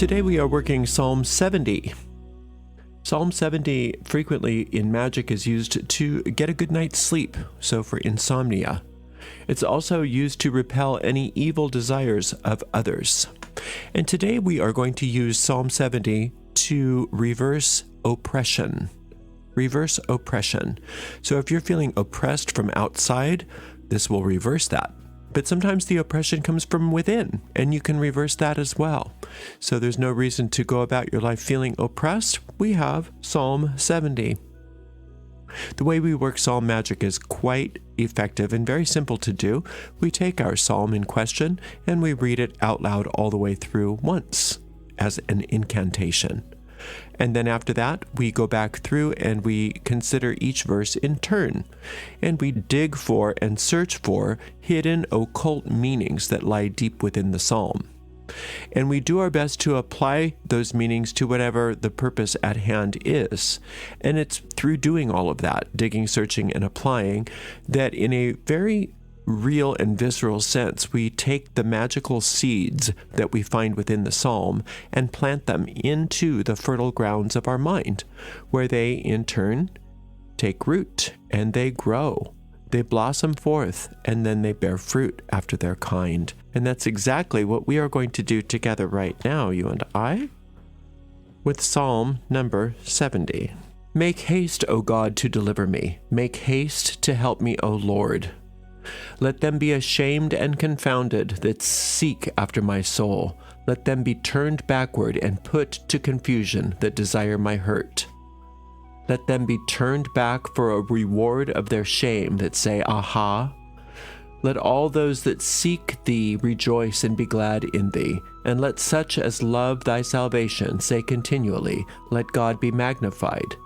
Today we are working Psalm 70. Psalm 70 frequently in magic is used to get a good night's sleep, so for insomnia. It's also used to repel any evil desires of others. And today we are going to use Psalm 70 to reverse oppression. Reverse oppression. So if you're feeling oppressed from outside, this will reverse that. But sometimes the oppression comes from within, and you can reverse that as well. So there's no reason to go about your life feeling oppressed. We have Psalm 70. The way we work psalm magic is quite effective and very simple to do. We take our psalm in question and we read it out loud all the way through once as an incantation. And then after that, we go back through and we consider each verse in turn. And we dig for and search for hidden occult meanings that lie deep within the psalm. And we do our best to apply those meanings to whatever the purpose at hand is. And it's through doing all of that, digging, searching, and applying, that in a very real and visceral sense, we take the magical seeds that we find within the psalm and plant them into the fertile grounds of our mind, where they in turn take root and they grow. They blossom forth and then they bear fruit after their kind. And that's exactly what we are going to do together right now, you and I, with Psalm number 70. Make haste, O God, to deliver me. Make haste to help me, O Lord. Let them be ashamed and confounded that seek after my soul. Let them be turned backward and put to confusion that desire my hurt. Let them be turned back for a reward of their shame that say, Aha! Let all those that seek thee rejoice and be glad in thee. And let such as love thy salvation say continually, Let God be magnified.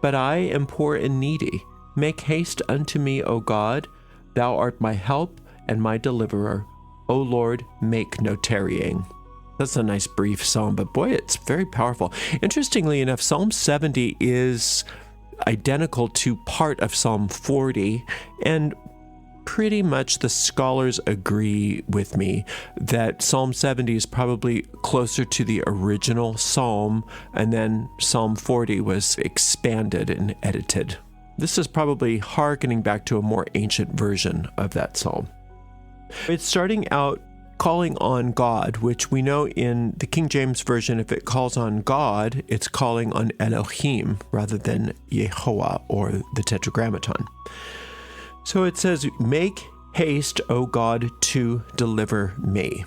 But I am poor and needy. Make haste unto me, O God. Thou art my help and my deliverer. O Lord, make no tarrying. That's a nice brief psalm, but boy, it's very powerful. Interestingly enough, Psalm 70 is identical to part of Psalm 40, and pretty much the scholars agree with me that Psalm 70 is probably closer to the original psalm, and then Psalm 40 was expanded and edited. This is probably hearkening back to a more ancient version of that psalm. It's starting out calling on God, which we know in the King James Version, if it calls on God, it's calling on Elohim rather than Yehovah or the Tetragrammaton. So it says, make haste, O God, to deliver me.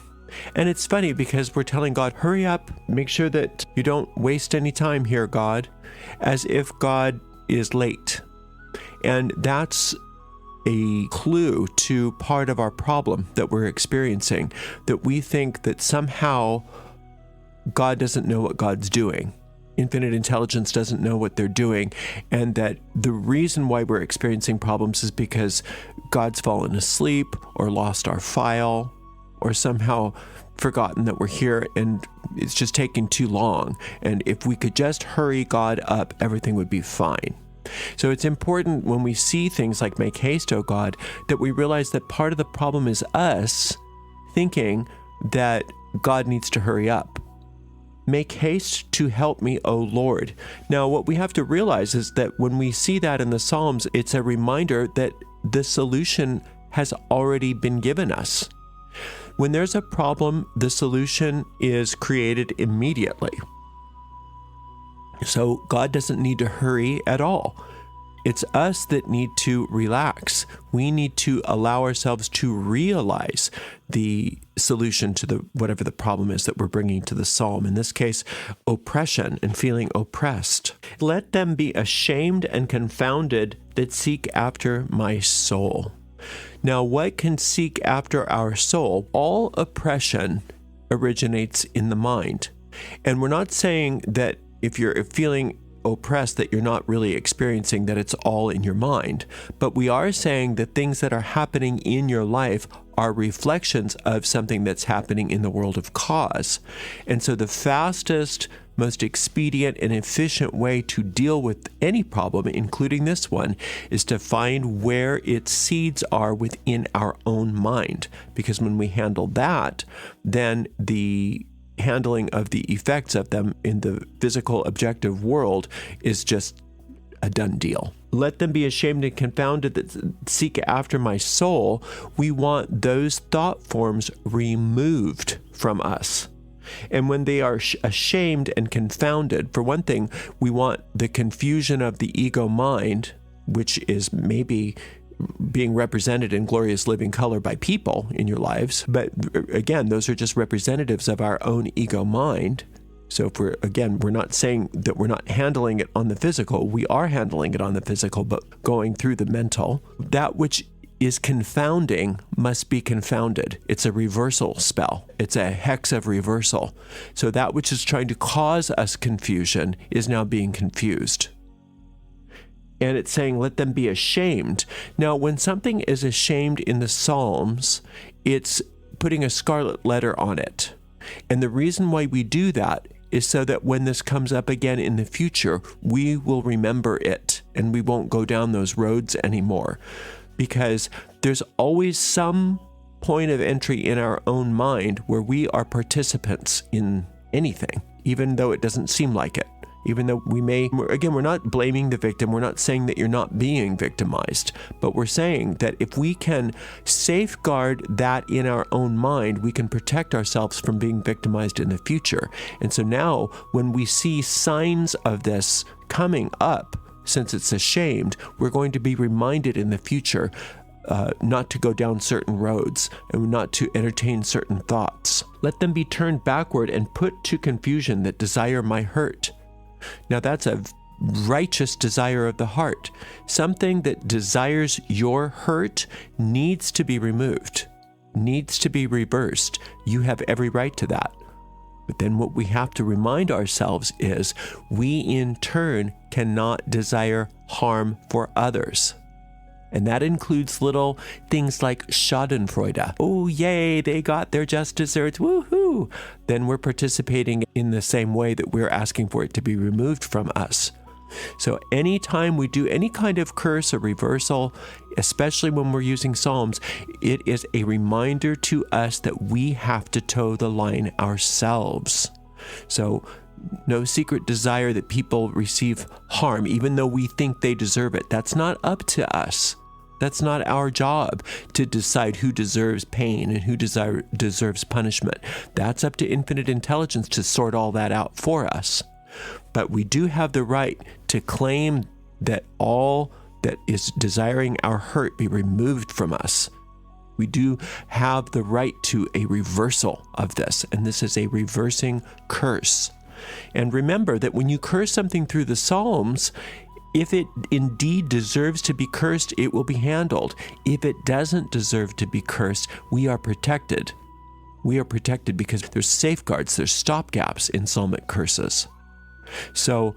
And it's funny because we're telling God, hurry up, make sure that you don't waste any time here, God, as if God is late. And that's a clue to part of our problem that we're experiencing, that we think that somehow God doesn't know what God's doing. Infinite intelligence doesn't know what they're doing, and that the reason why we're experiencing problems is because God's fallen asleep or lost our file or somehow forgotten that we're here and it's just taking too long. And if we could just hurry God up, everything would be fine. So it's important when we see things like make haste, O God, that we realize that part of the problem is us thinking that God needs to hurry up. Make haste to help me, O Lord. Now, what we have to realize is that when we see that in the Psalms, it's a reminder that the solution has already been given us. When there's a problem, the solution is created immediately. So God doesn't need to hurry at all. It's us that need to relax. We need to allow ourselves to realize the solution to whatever the problem is that we're bringing to the psalm. In this case, oppression and feeling oppressed. Let them be ashamed and confounded that seek after my soul. Now, what can seek after our soul? All oppression originates in the mind. And we're not saying that if you're feeling oppressed that you're not really experiencing that it's all in your mind. But we are saying that things that are happening in your life are reflections of something that's happening in the world of cause. And so the fastest, most expedient and efficient way to deal with any problem, including this one, is to find where its seeds are within our own mind. Because when we handle that, then the handling of the effects of them in the physical objective world is just a done deal. Let them be ashamed and confounded that seek after my soul. We want those thought forms removed from us. And when they are ashamed and confounded, for one thing, we want the confusion of the ego mind, which is maybe being represented in glorious living color by people in your lives. But again, those are just representatives of our own ego mind. So if we're not saying that we're not handling it on the physical, we are handling it on the physical, but going through the mental. That which is confounding must be confounded. It's a reversal spell. It's a hex of reversal. So that which is trying to cause us confusion is now being confused. And it's saying, let them be ashamed. Now, when something is ashamed in the Psalms, it's putting a scarlet letter on it. And the reason why we do that is so that when this comes up again in the future, we will remember it and we won't go down those roads anymore. Because there's always some point of entry in our own mind where we are participants in anything, even though it doesn't seem like it. Even though we're not blaming the victim, we're not saying that you're not being victimized, but we're saying that if we can safeguard that in our own mind, we can protect ourselves from being victimized in the future. And so now, when we see signs of this coming up, since it's ashamed, we're going to be reminded in the future not to go down certain roads and not to entertain certain thoughts. Let them be turned backward and put to confusion that desire my hurt. Now that's a righteous desire of the heart. Something that desires your hurt needs to be removed, needs to be reversed. You have every right to that. But then what we have to remind ourselves is we in turn cannot desire harm for others. And that includes little things like schadenfreude. Oh, yay, they got their just desserts, woohoo! Then we're participating in the same way that we're asking for it to be removed from us. So anytime we do any kind of curse or reversal, especially when we're using Psalms, it is a reminder to us that we have to toe the line ourselves. So no secret desire that people receive harm, even though we think they deserve it. That's not up to us. That's not our job to decide who deserves pain and who deserves punishment. That's up to infinite intelligence to sort all that out for us. But we do have the right to claim that all that is desiring our hurt be removed from us. We do have the right to a reversal of this, and this is a reversing curse. And remember that when you curse something through the Psalms, if it indeed deserves to be cursed, it will be handled. If it doesn't deserve to be cursed, we are protected. We are protected because there's safeguards, there's stopgaps in psalmic curses. So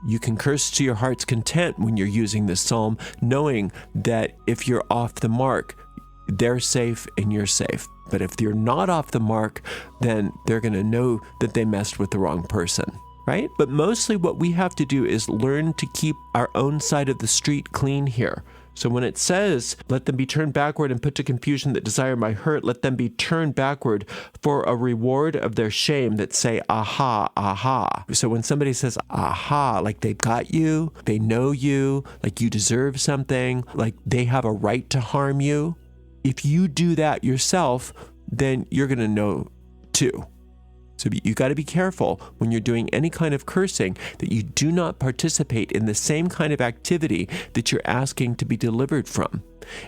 you can curse to your heart's content when you're using this psalm, knowing that if you're off the mark, they're safe and you're safe. But if you're not off the mark, then they're going to know that they messed with the wrong person, right? But mostly what we have to do is learn to keep our own side of the street clean here. So when it says, let them be turned backward and put to confusion that desire my hurt, let them be turned backward for a reward of their shame that say, aha, aha. So when somebody says, aha, like they've got you, they know you, like you deserve something, like they have a right to harm you. If you do that yourself, then you're going to know too. So you got to be careful when you're doing any kind of cursing that you do not participate in the same kind of activity that you're asking to be delivered from.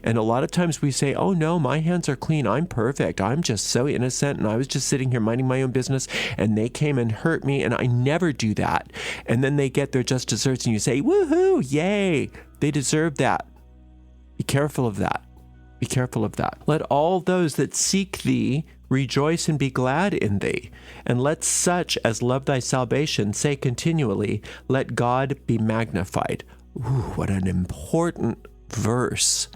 And a lot of times we say, oh no, my hands are clean. I'm perfect. I'm just so innocent. And I was just sitting here minding my own business and they came and hurt me. And I never do that. And then they get their just desserts and you say, woohoo, yay. They deserve that. Be careful of that. Be careful of that. Let all those that seek thee rejoice and be glad in thee. And let such as love thy salvation say continually, let God be magnified. Ooh, what an important verse.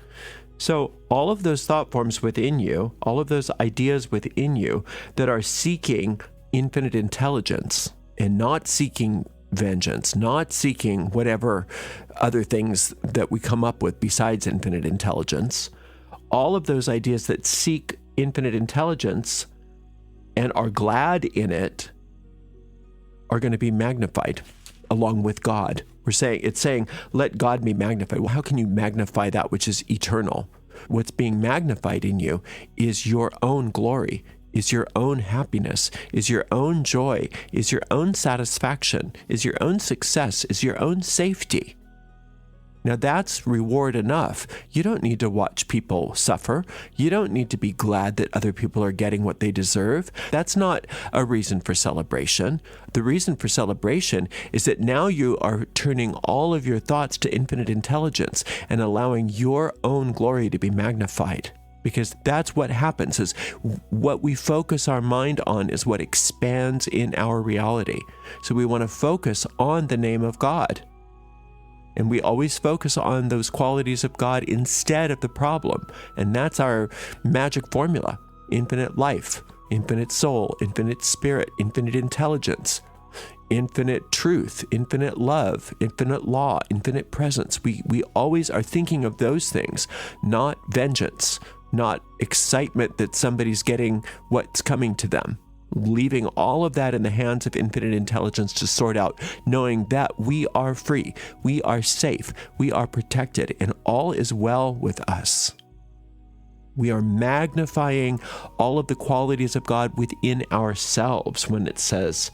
So all of those thought forms within you, all of those ideas within you that are seeking infinite intelligence and not seeking vengeance, not seeking whatever other things that we come up with besides infinite intelligence, all of those ideas that seek infinite intelligence and are glad in it are going to be magnified along with God. It's saying, let God be magnified. Well, how can you magnify that which is eternal? What's being magnified in you is your own glory, is your own happiness, is your own joy, is your own satisfaction, is your own success, is your own safety. Now that's reward enough. You don't need to watch people suffer. You don't need to be glad that other people are getting what they deserve. That's not a reason for celebration. The reason for celebration is that now you are turning all of your thoughts to infinite intelligence and allowing your own glory to be magnified. Because that's what happens, is what we focus our mind on is what expands in our reality. So we want to focus on the name of God. And we always focus on those qualities of God instead of the problem. And that's our magic formula: infinite life, infinite soul, infinite spirit, infinite intelligence, infinite truth, infinite love, infinite law, infinite presence. We always are thinking of those things, not vengeance, not excitement that somebody's getting what's coming to them. Leaving all of that in the hands of infinite intelligence to sort out, knowing that we are free, we are safe, we are protected, and all is well with us. We are magnifying all of the qualities of God within ourselves when it says,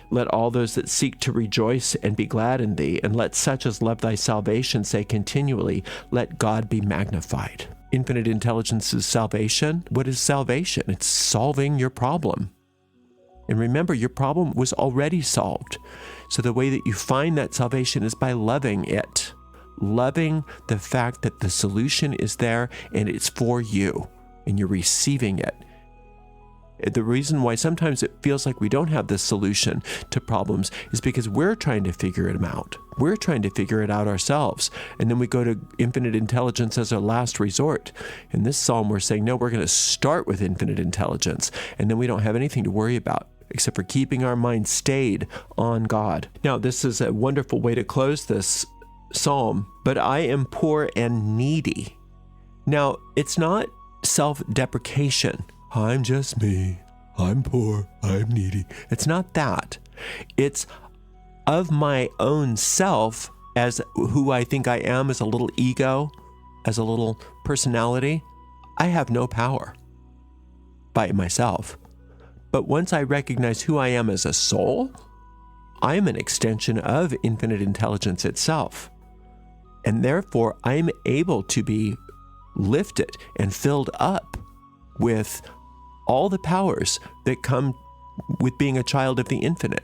let all those that seek to rejoice and be glad in thee, and let such as love thy salvation say continually, let God be magnified. Infinite intelligence is salvation. What is salvation? It's solving your problem. And remember, your problem was already solved. So the way that you find that salvation is by loving it. Loving the fact that the solution is there and it's for you and you're receiving it. The reason why sometimes it feels like we don't have the solution to problems is because we're trying to figure them out. We're trying to figure it out ourselves. And then we go to infinite intelligence as our last resort. In this psalm, we're saying, no, we're going to start with infinite intelligence. And then we don't have anything to worry about except for keeping our mind stayed on God. Now, this is a wonderful way to close this psalm. But I am poor and needy. Now, it's not self-deprecation. I'm just me. I'm poor. I'm needy. It's not that. It's of my own self as who I think I am, as a little ego, as a little personality. I have no power by myself. But once I recognize who I am as a soul, I am an extension of infinite intelligence itself. And therefore, I'm able to be lifted and filled up with all the powers that come with being a child of the infinite.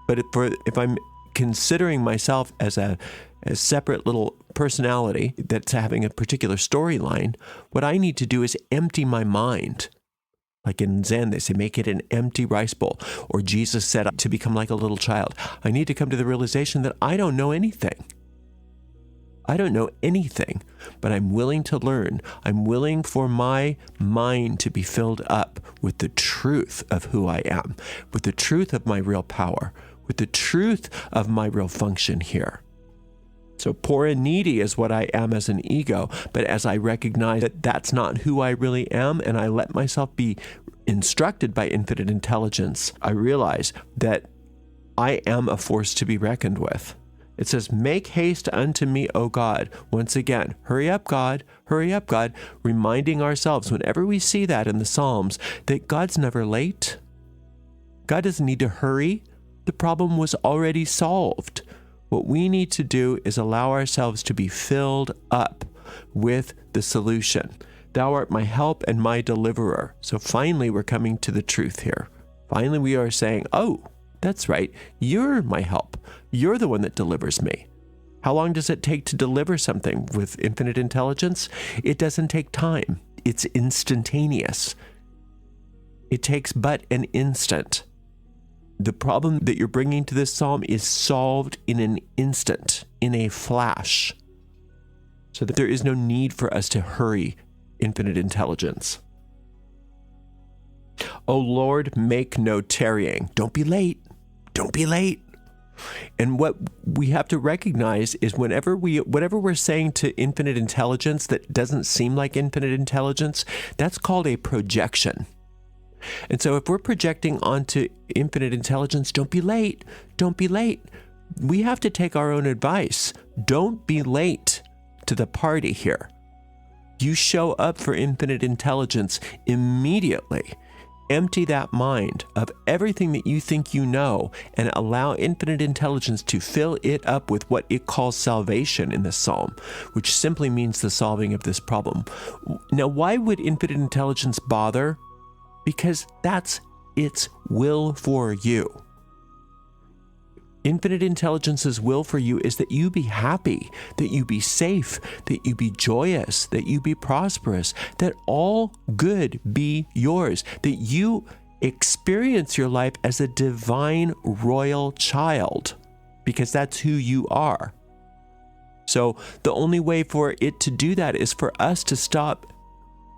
But if I'm considering myself as a separate little personality that's having a particular storyline, what I need to do is empty my mind. Like in Zen, they say, make it an empty rice bowl. Or Jesus said to become like a little child. I need to come to the realization that I don't know anything. I don't know anything, but I'm willing to learn. I'm willing for my mind to be filled up with the truth of who I am, with the truth of my real power, with the truth of my real function here. So poor and needy is what I am as an ego, but as I recognize that that's not who I really am, and I let myself be instructed by infinite intelligence, I realize that I am a force to be reckoned with. It says, make haste unto me, O God. Once again, hurry up, God, reminding ourselves whenever we see that in the Psalms that God's never late. God doesn't need to hurry. The problem was already solved. What we need to do is allow ourselves to be filled up with the solution. Thou art my help and my deliverer. So finally, we're coming to the truth here. Finally, we are saying, oh, that's right. You're my help. You're the one that delivers me. How long does it take to deliver something with infinite intelligence? It doesn't take time. It's instantaneous. It takes but an instant. The problem that you're bringing to this psalm is solved in an instant, in a flash, so that there is no need for us to hurry infinite intelligence. O Lord, make no tarrying. Don't be late. Don't be late. And what we have to recognize is whatever we're saying to infinite intelligence that doesn't seem like infinite intelligence, that's called a projection. And so if we're projecting onto infinite intelligence, don't be late, don't be late. We have to take our own advice. Don't be late to the party here. You show up for infinite intelligence immediately. Empty that mind of everything that you think you know and allow infinite intelligence to fill it up with what it calls salvation in this psalm, which simply means the solving of this problem. Now, why would infinite intelligence bother? Because that's its will for you. Infinite intelligence's will for you is that you be happy, that you be safe, that you be joyous, that you be prosperous, that all good be yours, that you experience your life as a divine royal child, because that's who you are. So the only way for it to do that is for us to stop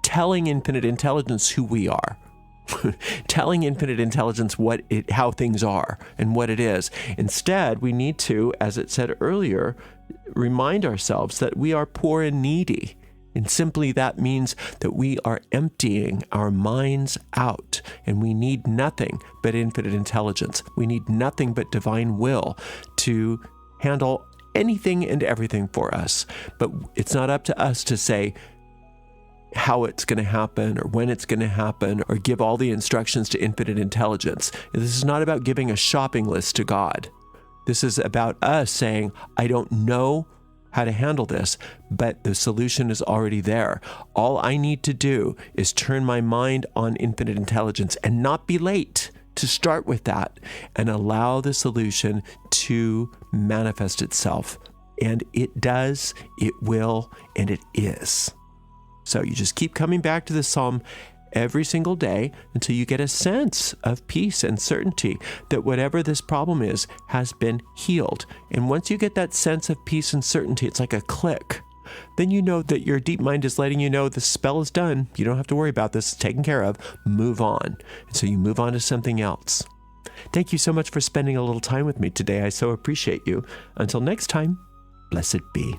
telling infinite intelligence who we are. Telling infinite intelligence how things are and what it is. Instead, we need to, as it said earlier, remind ourselves that we are poor and needy. And simply that means that we are emptying our minds out, and we need nothing but infinite intelligence. We need nothing but divine will to handle anything and everything for us. But it's not up to us to say how it's going to happen or when it's going to happen or give all the instructions to infinite intelligence. This is not about giving a shopping list to God. This is about us saying, I don't know how to handle this, but the solution is already there. All I need to do is turn my mind on infinite intelligence and not be late to start with that and allow the solution to manifest itself. And it does, it will, and it is. So you just keep coming back to this psalm every single day until you get a sense of peace and certainty that whatever this problem is has been healed. And once you get that sense of peace and certainty, it's like a click. Then you know that your deep mind is letting you know the spell is done. You don't have to worry about this. It's taken care of. Move on. And so you move on to something else. Thank you so much for spending a little time with me today. I so appreciate you. Until next time, blessed be.